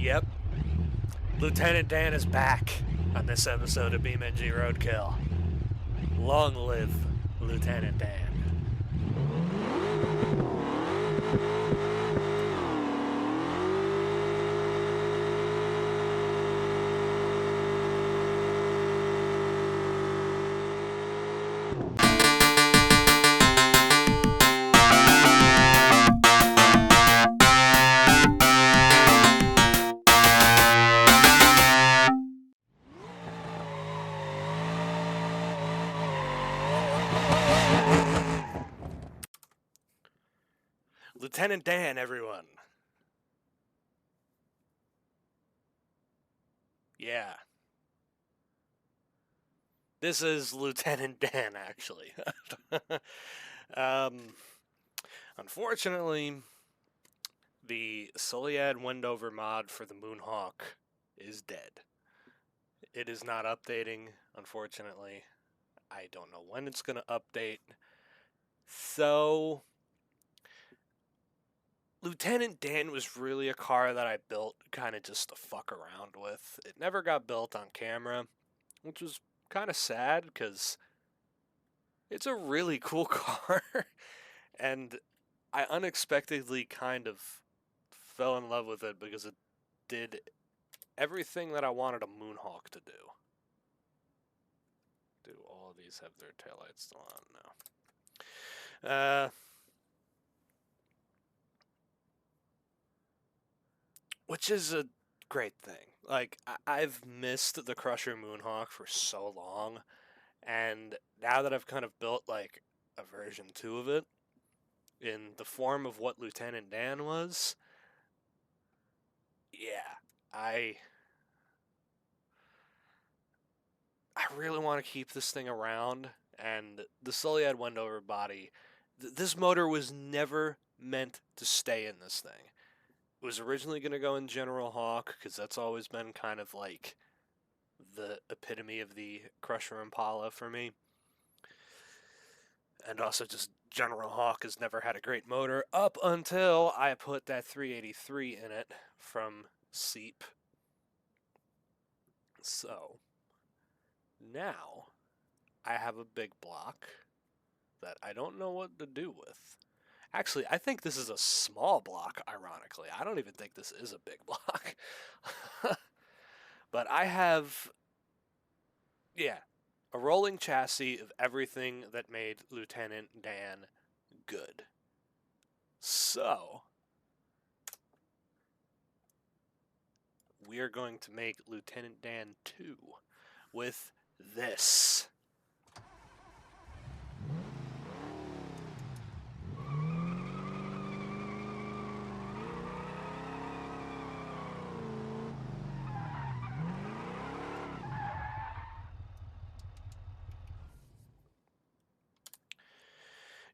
Yep, Lieutenant Dan is back on this episode of BeamNG Roadkill. Long live Lieutenant Dan. Lieutenant Dan, everyone. Yeah. This is Lieutenant Dan, actually. um, unfortunately, the Soliad Wendover mod for the Moonhawk is dead. It is not updating, unfortunately. I don't know when it's going to update. So, Lieutenant Dan was really a car that I built kind of just to fuck around with. It never got built on camera, which was kind of sad because it's a really cool car. And I unexpectedly kind of fell in love with it because it did everything that I wanted a Moonhawk to do. Do all of these have their taillights still on? No. Which is a great thing. Like, I've missed the Crusher Moonhawk for so long, and now that I've kind of built, like, a version 2 of it, in the form of what Lieutenant Dan was, yeah, I really want to keep this thing around, and the Soliad Wendover body, this motor was never meant to stay in this thing. It was originally going to go in General Hawk, because that's always been kind of like the epitome of the Crusher Impala for me. And also just General Hawk has never had a great motor up until I put that 383 in it from Seep. So, now I have a big block that I don't know what to do with. Actually, I think this is a small block, ironically. I don't even think this is a big block. But I have, a rolling chassis of everything that made Lieutenant Dan good. So, we are going to make Lieutenant Dan 2 with this.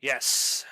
Yes.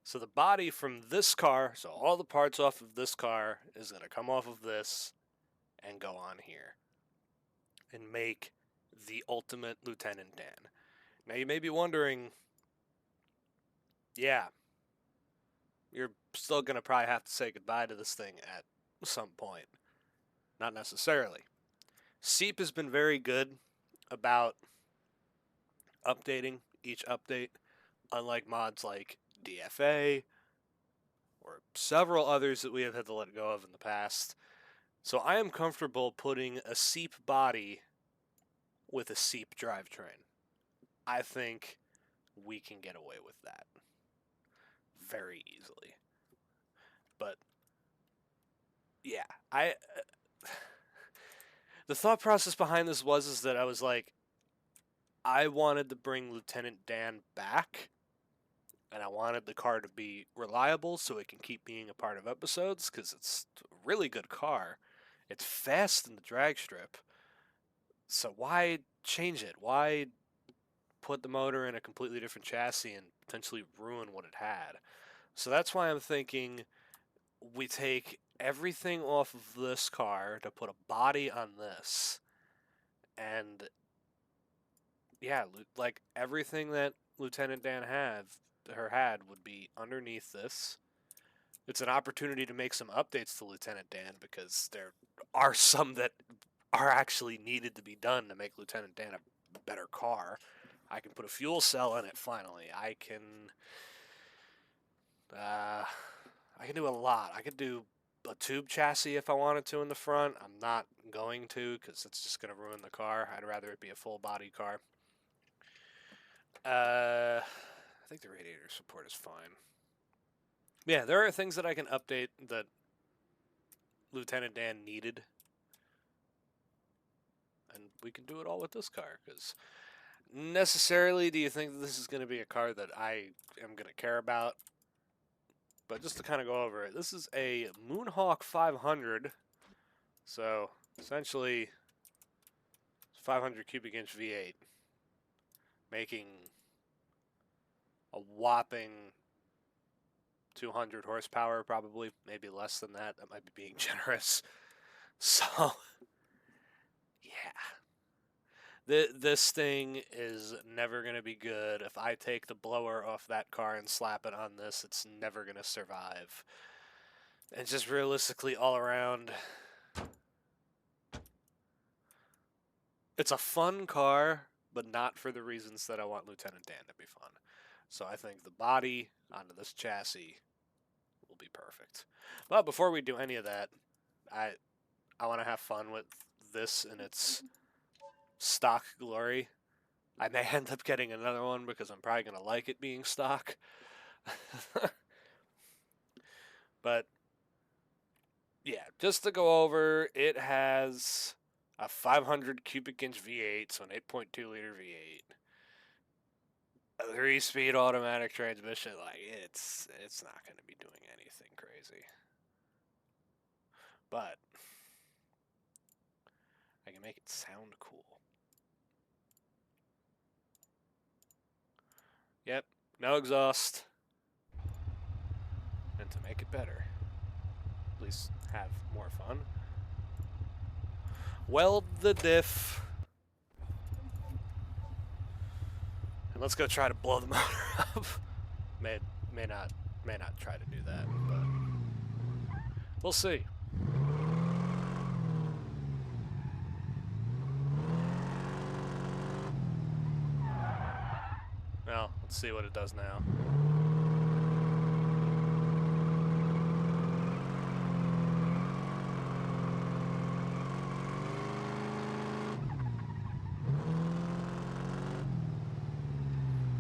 So the body from this car, so all the parts off of this car is going to come off of this and go on here and make the ultimate Lieutenant Dan. Now you may be wondering, yeah, you're still going to probably have to say goodbye to this thing at some point. Not necessarily. Seep has been very good about updating each update, unlike mods like DFA or several others that we have had to let go of in the past. So I am comfortable putting a Seep body with a Seep drivetrain. I think we can get away with that very easily. But yeah, the thought process behind this was that I was like, I wanted to bring Lieutenant Dan back, and I wanted the car to be reliable so it can keep being a part of episodes, because it's a really good car. It's fast in the drag strip. So why change it? Why put the motor in a completely different chassis and potentially ruin what it had? So that's why I'm thinking we take everything off of this car to put a body on this. And yeah, like everything that Lieutenant Dan had would be underneath this. it's an opportunity to make some updates to Lieutenant Dan, because there are some that are actually needed to be done to make Lieutenant Dan a better car. I can put a fuel cell in it finally. I can do a lot. I could do a tube chassis if I wanted to in the front. I'm not going to, because it's just going to ruin the car. I'd rather it be a full body car. I think the radiator support is fine. Yeah, there are things that I can update that Lieutenant Dan needed. And we can do it all with this car, because necessarily do you think that this is going to be a car that I am going to care about? But just to kind of go over it, this is a Moonhawk 500. So, essentially, 500 cubic inch V8, making a whopping 200 horsepower, probably, maybe less than that. That might be being generous. So, yeah. This thing is never going to be good. If I take the blower off that car and slap it on this, it's never going to survive. And just realistically, all around, it's a fun car, but not for the reasons that I want Lieutenant Dan to be fun. So I think the body onto this chassis will be perfect. But before we do any of that, I want to have fun with this in its stock glory. I may end up getting another one because I'm probably going to like it being stock. But yeah, just to go over, it has a 500 cubic inch V8, so an 8.2 liter V8. A 3-speed automatic transmission. Like, it's not going to be doing anything crazy. But I can make it sound cool. Yep, no exhaust. And to make it better, at least have more fun, weld the diff. And let's go try to blow the motor up. May not try to do that, but we'll see. Well, let's see what it does now.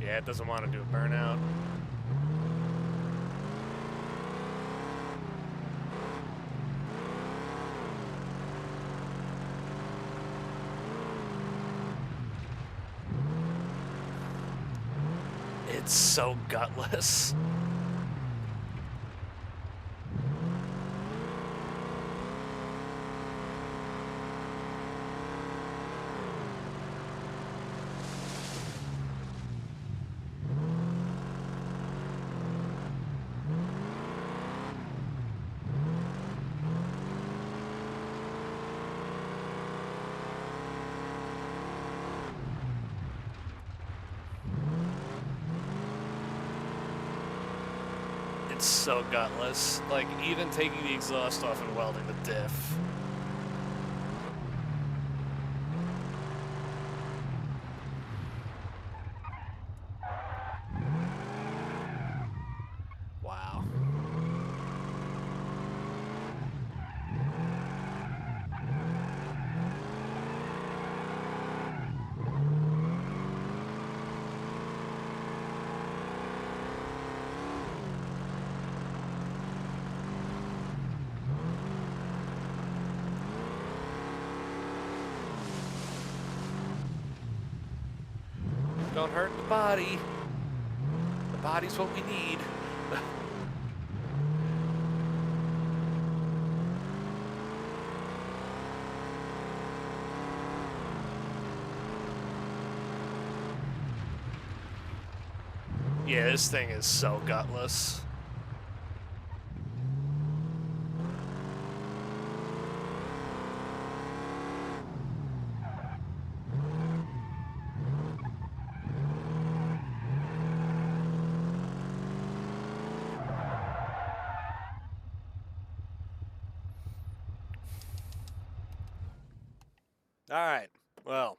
Yeah, it doesn't want to do a burnout. It's so gutless. It's so gutless. Like, even taking the exhaust off and welding the diff. Wow. Don't hurt the body. The body's what we need. Yeah, this thing is so gutless. Alright, well,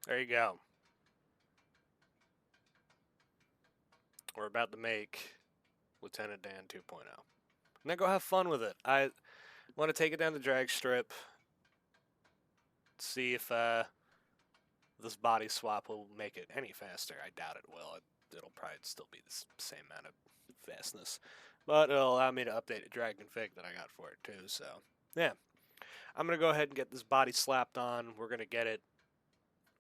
there you go. We're about to make Lieutenant Dan 2.0. And then go have fun with it. I want to take it down the drag strip, see if this body swap will make it any faster. I doubt it will. It'll probably still be the same amount of fastness. But it'll allow me to update a drag config that I got for it too. So, yeah. I'm going to go ahead and get this body slapped on. We're going to get it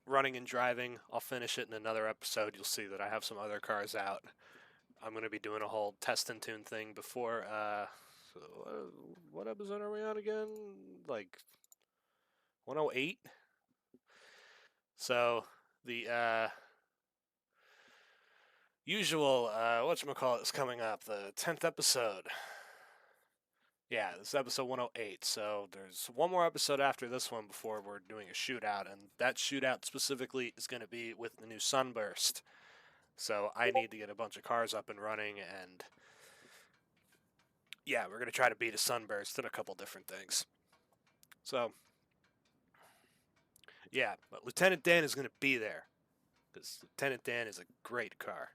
running and driving. I'll finish it in another episode. You'll see that I have some other cars out. I'm going to be doing a whole test and tune thing before. So what episode are we on again? Like 108? So the usual whatchamacallit is coming up, the 10th episode. Yeah, this is episode 108. So there's one more episode after this one before we're doing a shootout, and that shootout specifically is going to be with the new Sunburst. So I need to get a bunch of cars up and running, and yeah, we're going to try to beat a Sunburst and a couple different things. So yeah, but Lieutenant Dan is going to be there, because Lieutenant Dan is a great car.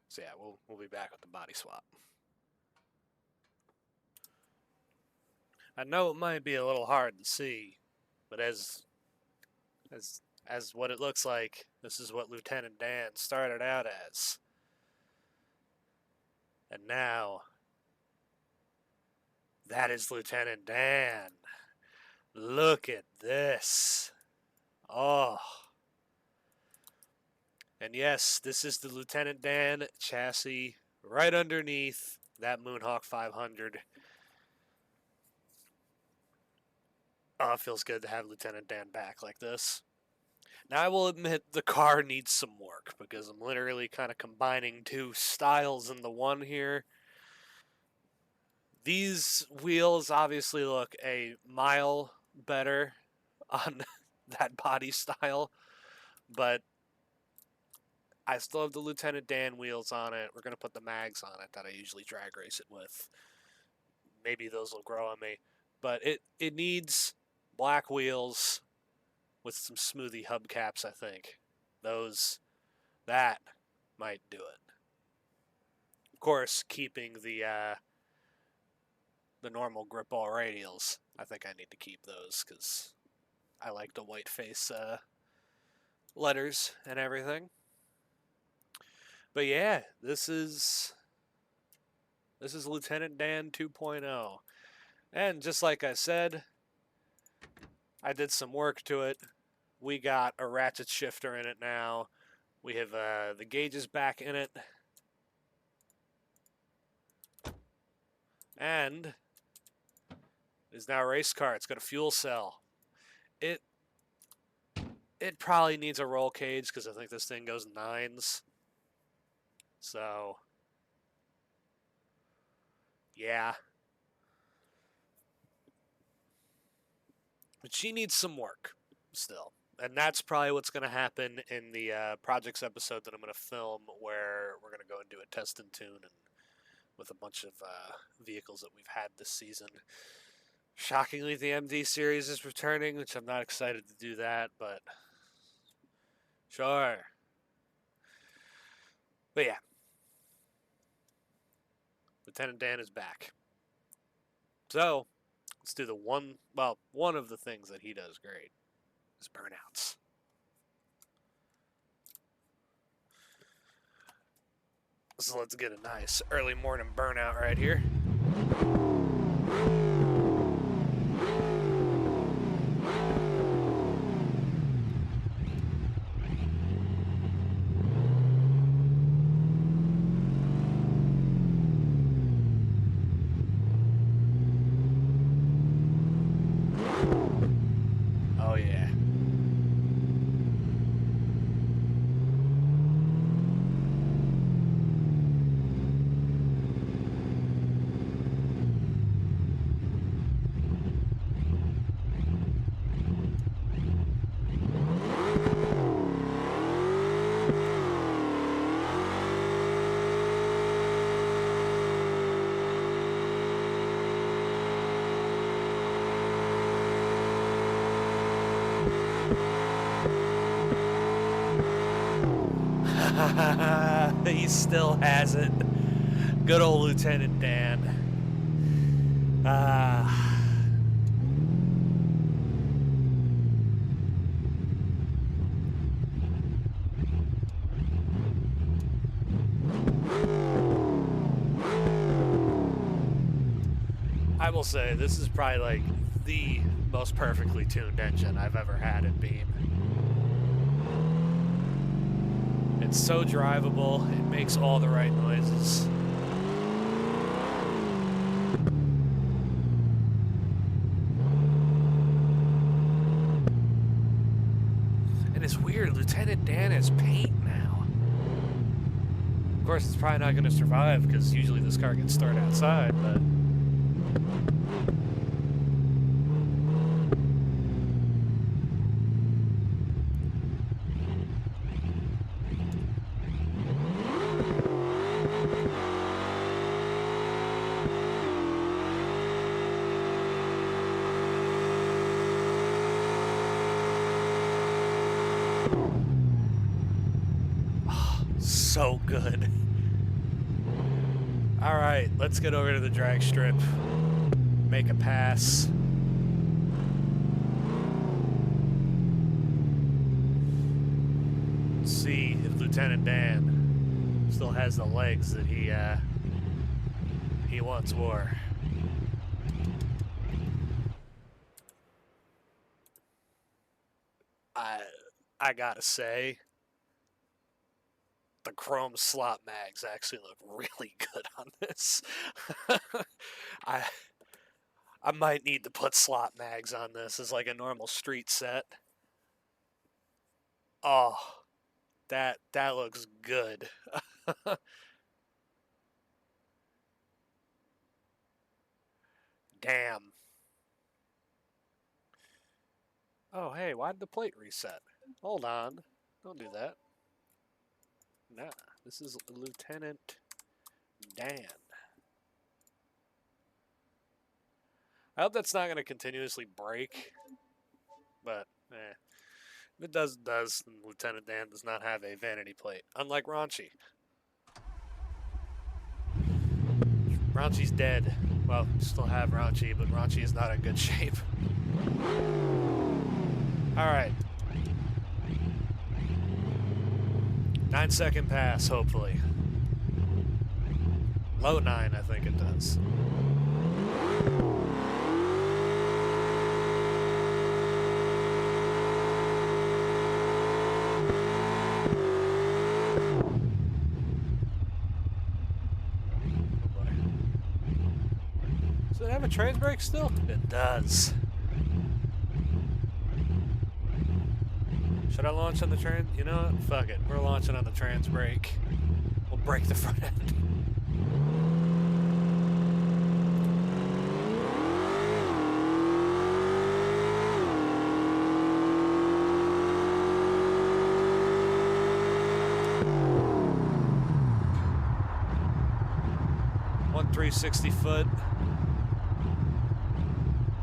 So yeah, we'll be back with the body swap. I know it might be a little hard to see, but as what it looks like, this is what Lieutenant Dan started out as. And now, that is Lieutenant Dan. Look at this. Oh. And yes, this is the Lieutenant Dan chassis right underneath that Moonhawk 500. Oh, it feels good to have Lieutenant Dan back like this. Now, I will admit the car needs some work because I'm literally kind of combining two styles into one here. These wheels obviously look a mile better on that body style, but I still have the Lieutenant Dan wheels on it. We're going to put the mags on it that I usually drag race it with. Maybe those will grow on me. But it needs black wheels with some smoothie hubcaps, I think. That might do it. Of course, keeping the normal grip ball radials. I think I need to keep those because I like the white face letters and everything. But yeah, this is Lieutenant Dan 2.0. And just like I said, I did some work to it. We got a ratchet shifter in it now. We have the gauges back in it. And it's now a race car. It's got a fuel cell. It probably needs a roll cage because I think this thing goes 9s. So, yeah. But she needs some work still. And that's probably what's going to happen in the projects episode that I'm going to film, where we're going to go and do a test and tune and with a bunch of vehicles that we've had this season. Shockingly, the MD series is returning, which I'm not excited to do that, but sure. But yeah, Lieutenant Dan is back. So, let's do one of the things that he does great is burnouts. So let's get a nice early morning burnout right here. Oh yeah. He still has it. Good old Lieutenant Dan. I will say, this is probably like the most perfectly tuned engine I've ever had in Beam. It's so drivable, it makes all the right noises. And it's weird, Lieutenant Dan has paint now. Of course, it's probably not going to survive because usually this car gets started outside, but... so good. Alright, let's get over to the drag strip. Make a pass. See if Lieutenant Dan still has the legs that he once wore. I gotta say, the chrome slot mags actually look really good on this. I might need to put slot mags on this as like a normal street set. Oh, that looks good. Damn. Oh, hey, why did the plate reset? Hold on. Don't do that. Nah, this is Lieutenant Dan. I hope that's not going to continuously break, but if it does, Lieutenant Dan does not have a vanity plate, unlike Raunchy. Raunchy's dead. Well, still have Raunchy, but Raunchy is not in good shape. Alright. 9-second pass, hopefully. Low 9, I think it does. Does it have a trans brake still? It does. Should I launch on the trans? You know what? Fuck it. We're launching on the trans brake. We'll break the front end. One 360 foot.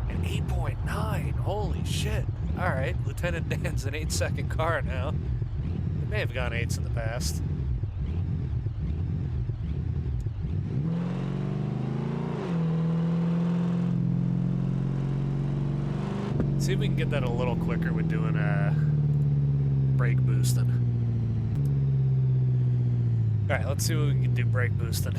And 8.9. Holy shit. Alright, Lieutenant Dan's an 8-second car now. It may have gone 8s in the past. See if we can get that a little quicker with doing brake boosting. Alright, let's see what we can do brake boosting.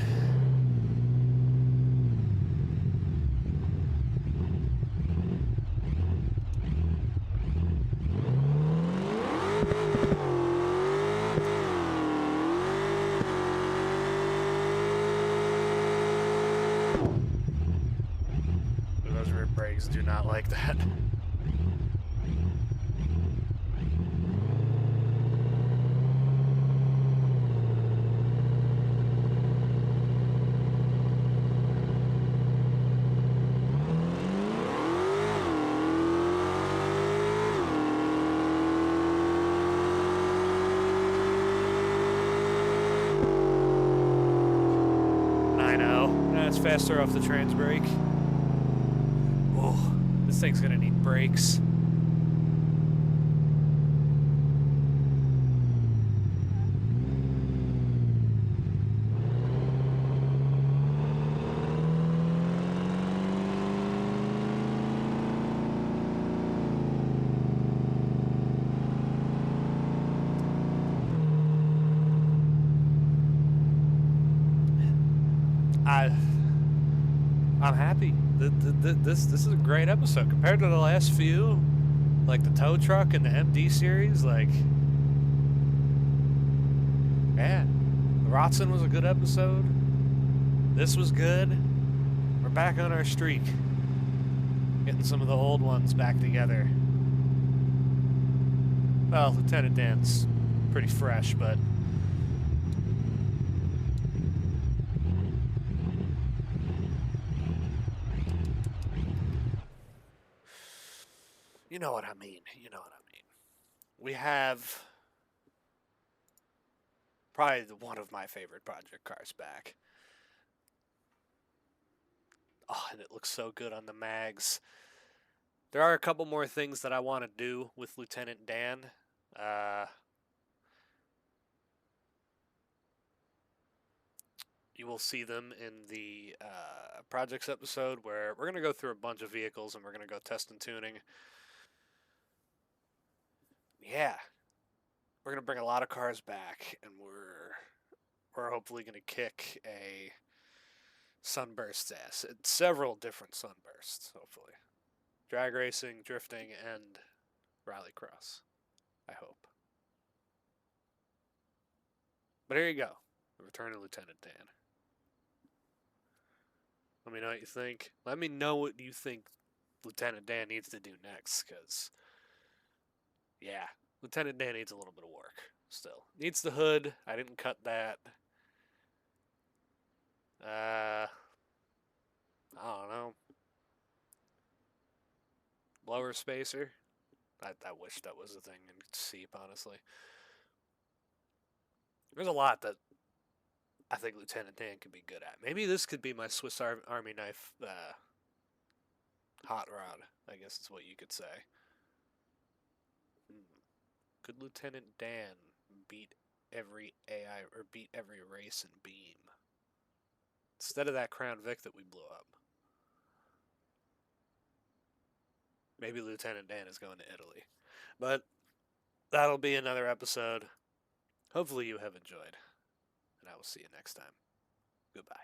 Do not like that. That's faster off the trans brake. Oh, this thing's gonna need brakes. This is a great episode compared to the last few, like the tow truck and the MD series. Like, yeah, the Rotson was a good episode. This was good. We're back on our streak, getting some of the old ones back together. Well, Lieutenant Dan's pretty fresh, but you know what I mean. You know what I mean. We have probably one of my favorite project cars back. Oh, and it looks so good on the mags. There are a couple more things that I want to do with Lieutenant Dan. Uh, you will see them in the projects episode where we're going to go through a bunch of vehicles and we're going to go test and tuning. Yeah, we're going to bring a lot of cars back, and we're hopefully going to kick a Sunburst's ass. It's several different Sunbursts, hopefully. Drag racing, drifting, and rallycross. I hope. But here you go. The return of Lieutenant Dan. Let me know what you think. Let me know what you think Lieutenant Dan needs to do next, because, yeah, Lieutenant Dan needs a little bit of work still. Needs the hood. I didn't cut that. I don't know. Blower spacer. I wish that was a thing in Seep, honestly. There's a lot that I think Lieutenant Dan could be good at. Maybe this could be my Swiss Army knife hot rod, I guess is what you could say. Could Lieutenant Dan beat every AI or beat every race in Beam? Instead of that Crown Vic that we blew up. Maybe Lieutenant Dan is going to Italy. But that'll be another episode. Hopefully you have enjoyed. And I will see you next time. Goodbye.